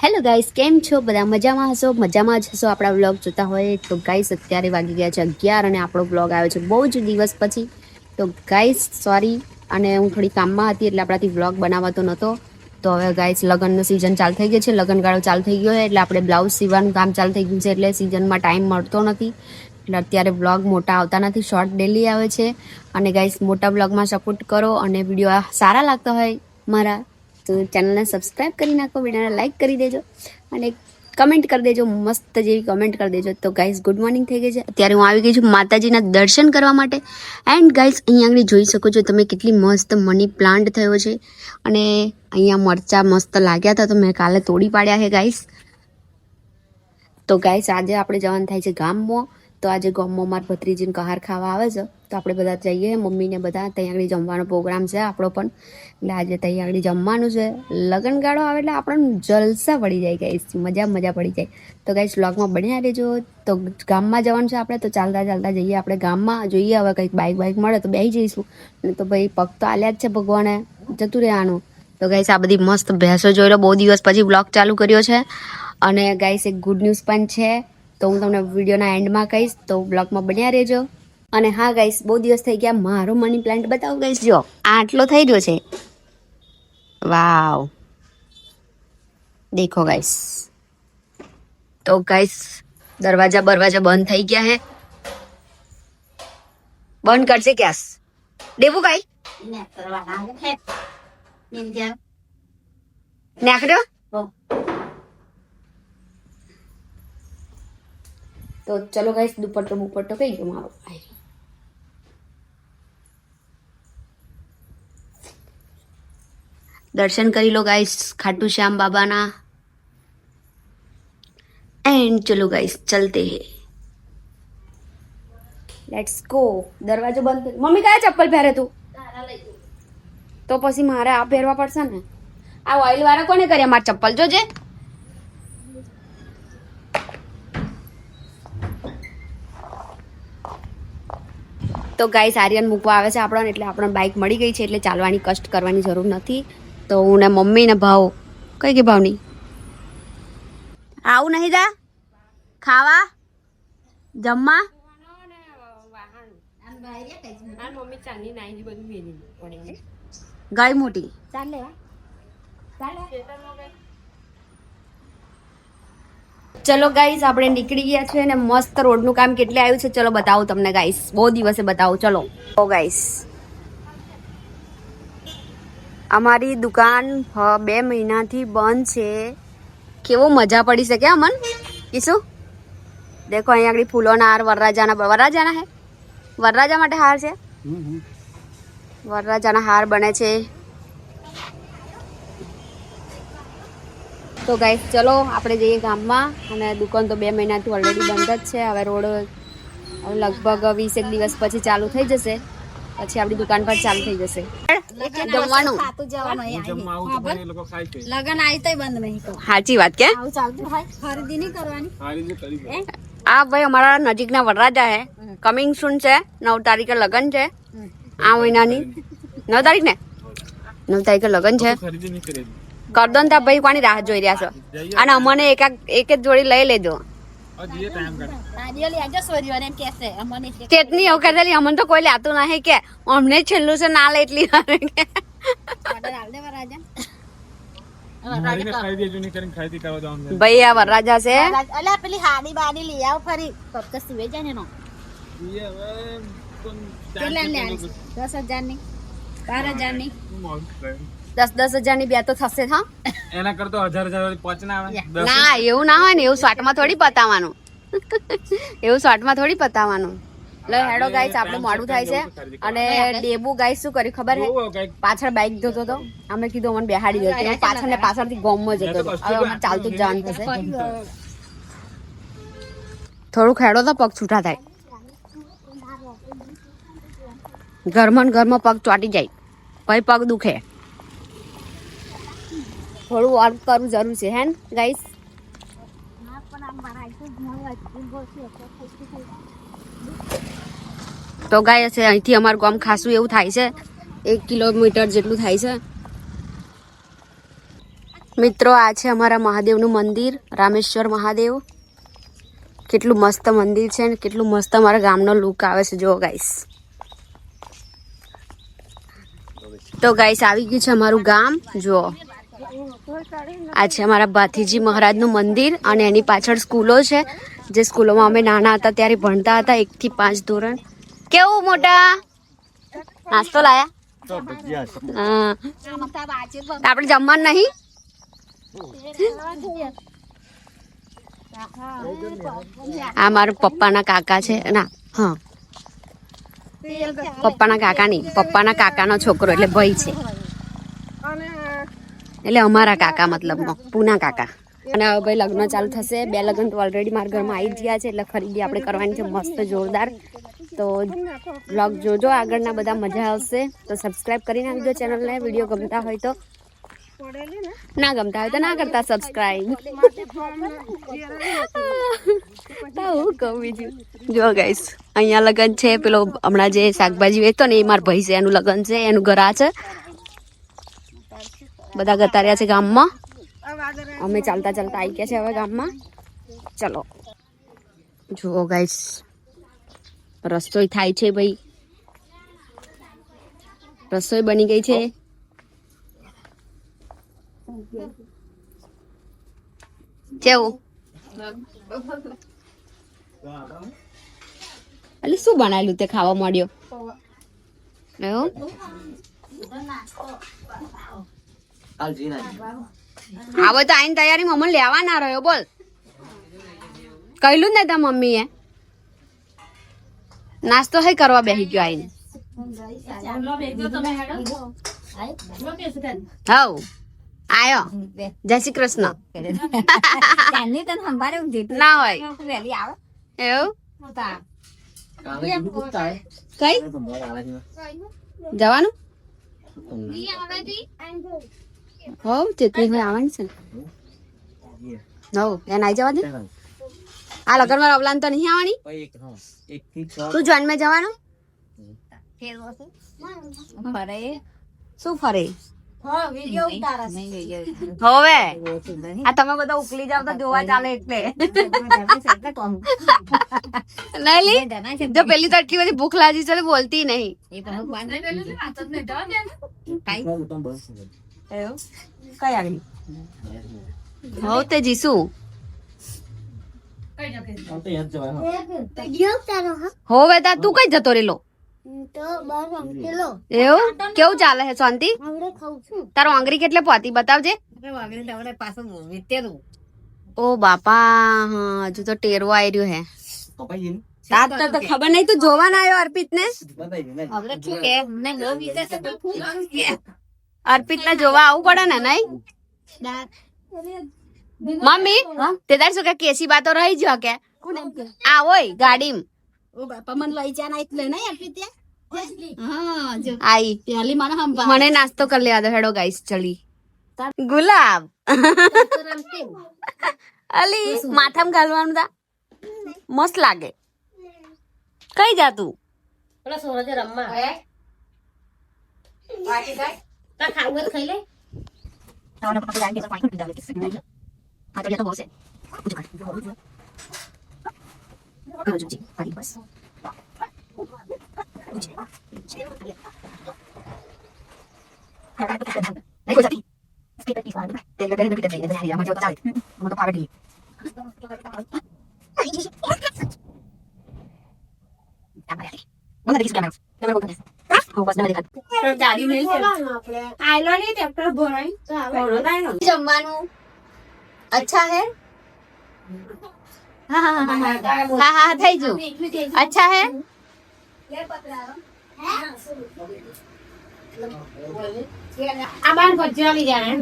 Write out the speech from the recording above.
Hello guys, કેમ છો? બધા મજામાં જ હશો. આપણા વ્લોગ જોતા હોય તો ગાઈસ અત્યારે વાગી ગયા છે 11 અને આપણો વ્લોગ આવ્યો છે બહુ જ દિવસ પછી. તો ગાઈસ સોરી, અને હું થોડી કામમાં હતી એટલે આપણાથી વ્લોગ બનાવતો નહોતો. તો હવે ગાઈસ લગ્નનો સિઝન ચાલુ થઈ ગયો છે, લગ્નગાળો ચાલુ થઈ ગયો છે એટલે આપણે બ્લાઉઝ સીવવાનું કામ ચાલુ થઈ ગયું છે એટલે સિઝનમાં ટાઈમ મળતો નથી. એટલે અત્યારે વ્લોગ મોટા આવતા નથી, શોર્ટ ડેલી આવે છે. અને ગાઈસ મોટા વ્લોગમાં સપોર્ટ કરો અને વિડીયો સારા લાગતા હોય મારા તો ચેનલને સબસ્ક્રાઈબ કરી નાખો, વિડીયોને લાઈક કરી દેજો અને કમેન્ટ કરી દેજો, મસ્ત જેવી કમેન્ટ કરી દેજો. તો ગાઈસ ગુડ મોર્નિંગ થઈ ગઈ છે. અત્યારે હું આવી ગઈ છું માતાજીના દર્શન કરવા માટે. એન્ડ ગાઈસ અહીંયા આગળ જોઈ શકો છો તમે કેટલી મસ્ત મની પ્લાન્ટ થયો છે. અને અહીંયા મરચા મસ્ત લાગ્યા હતા તો મેં કાલે તોડી પાડ્યા છે ગાઈસ. તો ગાઈસ આજે આપણે જવાનું થાય છે ગામમાં. તો આજે ગામમાં મારા ભત્રીજીને કહાર ખાવા આવે છે તો આપણે બધા જઈએ, મમ્મીને બધા ત્યાં આગળ જમવાનો પ્રોગ્રામ છે આપણો પણ. એટલે આજે ત્યાં આગળ જમવાનું છે. લગ્નગાળો આવે એટલે આપણને જલસા પડી જાય ગાઈસ, મજા પડી જાય. તો ગાઈસ વ્લોગમાં બન્યા રહેજો. તો ગામમાં જવાનું છે આપણે, તો ચાલતા ચાલતા જઈએ આપણે ગામમાં. જોઈએ હવે કંઈક બાઇક મળે તો બેસી જઈશું. તો ભાઈ પગ તો આલ્યા જ છે, ભગવાને જતું રહેવાનું. તો ગાઈસ આ બધી મસ્ત ભેંસો જોઈ લો, બહુ દિવસ પછી વ્લોગ ચાલુ કર્યો છે. અને ગાઈસ એક ગુડ ન્યૂઝ પણ છે, તો હું તમને વિડીયોના એન્ડમાં કહીશ, તો બ્લોગમાં બન્યા રહેજો. અને હા ગાઈસ, બહુ દિવસ થઈ ગયા, મારો મની પ્લાન્ટ બતાવો ગાઈસ. જો આટલો થઈ રહ્યો છે, વાવ, દેખો ગાઈસ. તો ગાઈસ દરવાજા બંધ થઈ ગયા હે. બંધ કરશે ગેસ દેવું ગાઈ નાખ્યો. તો ચલો ગાઈસ, દુપટ્ટો કઈ ગયો મારો. દર્શન કરી લો ગાઈસ ખાટુ શ્યામ બાબાના. એન્ડ ચલો ગાઈસ ચલતે હે, લેટ્સ ગો. દરવાજો બંધ. મમ્મી કયા ચપ્પલ પહેરે તું? તો પછી મારે આ પહેરવા પડશે ને. આ ઓઇલ વાળા કોને કર્યા મારા ચપ્પલ? જોજે. તો ગાઈસ આર્યન મૂકવા આવે છે આપણને, એટલે આપણને બાઇક મળી ગઈ છે એટલે ચાલવાની કષ્ટ કરવાની જરૂર નથી. તો હું ને મમ્મી ને ભાવ કઈ કે ભાવની આવું નહીં જા ખાવા જમવા. ગાય મોટી ચલો ગાઈસ આપણે નીકળી ગયા છે અને મસ્ત રોડનું કામ કેટલે આવ્યું છે ચલો બતાવું તમને ગાઈસ, બહુ દિવસે બતાવું. ચલો ઓ ગાઈસ, અમારી દુકાન 2 મહિનાથી બંધ છે. કેવો મજા પડી શકે અમન કીશું. દેખો અહીંયા આગળ ફૂલોના હાર વરરાજાના હે, વરરાજા માટે હાર છે, વરરાજાના હાર બને છે. તો ગાઈસ ચલો આપણે જઈએ ગામમાં. અને દુકાન તો 2 મહિનાથી ઓલરેડી બંધ જ છે. હવે રોડ લગભગ 20 દિવસ પછી ચાલુ થઈ જશે, પછી આપણી દુકાન પર ચાલુ થઈ જશે. જમવાનું લગન આવી તો બંધ નહીં. સાચી વાત કે ખરીદી નહીં કરવાની. આ ભાઈ અમારા નજીકના વરરાજા હે, કમિંગ સૂન છે. 9 તારીખે લગન છે આ મહિનાની. 9 તારીખ ને 9 તારીખે લગન છે. કર દો ને ત્યાં ભાઈ કોની રાહ જોઈ રહ્યા છો. અને અમને એક જ જોડી લઈ લેજો. ચેતની એવું કહેલી અમને તો કોઈ લેતું નહીં કે અમને છેલ્લું છે ના લે એટલી ભાઈ. આ વરરાજા છે. પેલી હાડી બાડી લઈ આવ ફરી 10,000 ની 12,000 ની 10,000 ની બે તો થશે. હા એના કરતો 1,000 ના એવું ના હોય ને, એવું શોર્ટમાં થોડી પતાવવાનું. એવું શોર્ટમાં થોડી પતાવવાનું. લે હેડો ગાઈસ, આપણે મોડું થાય છે. અને ડેબુ ગાઈસ શું કર્યું ખબર હે, પાછળ બાઇક ધોતો હતો. અમે કીધું અમને બેહાડી દો, પાછળ ને પાછળથી ગોમમાં જતો હતો. હવે અમારે ચાલતું જ જવાનું થશે. થોડુંક હેડો તો પગ છૂટા થાય. ઘરમાં પગ ચોટી જાય પછી પગ દુખે. થોડું વર્ક કરવું જરૂર છે હે ગાઈસ. તો ગાય છે અહીંથી અમારું ગામ ખાસું એવું થાય છે, 1 કિલોમીટર જેટલું થાય છે. મિત્રો આ છે અમારા મહાદેવનું મંદિર, રામેશ્વર મહાદેવ. કેટલું મસ્ત મંદિર છે ને કેટલું મસ્ત અમારા ગામનો લુક આવે છે જો ગાઈસ. તો ગાઈસ આવી ગયું છે અમારું ગામ જો. આ છે અમારા ભાથીજી મહારાજનું મંદિર અને એની પાછળ સ્કૂલો છે, જે સ્કૂલોમાં અમે નાના હતા ત્યારે ભણતા હતા 1 થી 5 ધોરણ. કેવું મોટા નાસ્તો લાયા? હા, આપણે જમવાનું નહીં. આ મારા પપ્પાના કાકા છે. ના, હા, પપ્પાના કાકા નહીં, પપ્પાના કાકાનો છોકરો એટલે ભાઈ છે, એટલે અમારા કાકા મતલબ પૂના કાકા. અને હવે ભાઈ લગ્ન ચાલુ થશે. 2 લગ્ન તો ઓલરેડી મારા ઘરમાં આવી જ ગયા છે, એટલે ખરીદી આપણે કરવાની છે મસ્ત જોરદાર. તો બ્લોગ જોજો, આગળના બધા મજા આવશે. તો સબસ્ક્રાઈબ કરી નાખજો ચેનલને. વિડીયો ગમતા હોય તો, ના ગમતા હોય તો ના કરતા સબસ્ક્રાઈબ. તો હું કહું બીજું. જો ગાઈસ અહીંયા લગન છે. પેલો હમણાં જે શાકભાજી વેચતો ને એ મારા ભાઈ છે, એનું લગન છે, એનું ઘર આ છે. બધા ગતા રહ્યા છે ગામમાં. અમે ચાલતા ચાલતા આવી ગયા છે હવે ગામમાં. ચલો જુઓ ગાઈસ, રસોઈ થાય છે ભાઈ, રસોઈ બની ગઈ છે. કેવું એટલે શું બનાવેલું તે ખાવા મળ્યો? એવું આવો તો આઈને તૈયારી મમ્મી લેવા ના રહ્યો. બોલ, કહ્યું ને તા મમ્મીએ નાસ્તો હઈ કરવા બેસી ગયો આઈને. હવ આયો. જય શ્રી કૃષ્ણ. ના હોય એવું કઈ જવાનું? હવ ચેતની ભાઈ આવવાની છે ને. હવ એને આવી જવા દે. આ લગન માં રવલાન તો નહીં આવવાની. તું જોઈન માં જવાનું? શું ફરે? હવે આ તમે બધા ઉકલી જાવ તો જોવા ચાલે એટલે. જો પેલી તો એટલી બધી ભૂખ લાગી છે બોલતી નહીં. કઈ આગળ હવ તે જીસુ હોવે તા તું કઈ જતો રેલો? એવું કેવું ચાલે છે? શાંતિ? તારો આંગળી કેટલે પહોંચી બતાવજે. ઓ બાપા, હા હજુ તો ટેરવો આવી રહ્યો હે. તાત તો ખબર નહીં. તું જોવા ના આવ્યો અર્પિત ને? અર્પિત ને જોવા આવું પડે ને નહીં? મમ્મી તે તાર શું કે કેસી બાતો રહી જ કે આ હોય ગાડી મને નાસ્તો કરી લેવા દો. હેડો ગાઈસ ચલી. ગુલાબ અલી માથામાં ઘાલવાનું તા મસ્ત લાગે. કઈ જા તું? જમવાનું અચ્છા હે? હા હા થઈ જુ. અચ્છા હે? આ બાર ભજીયા લઈ જાય.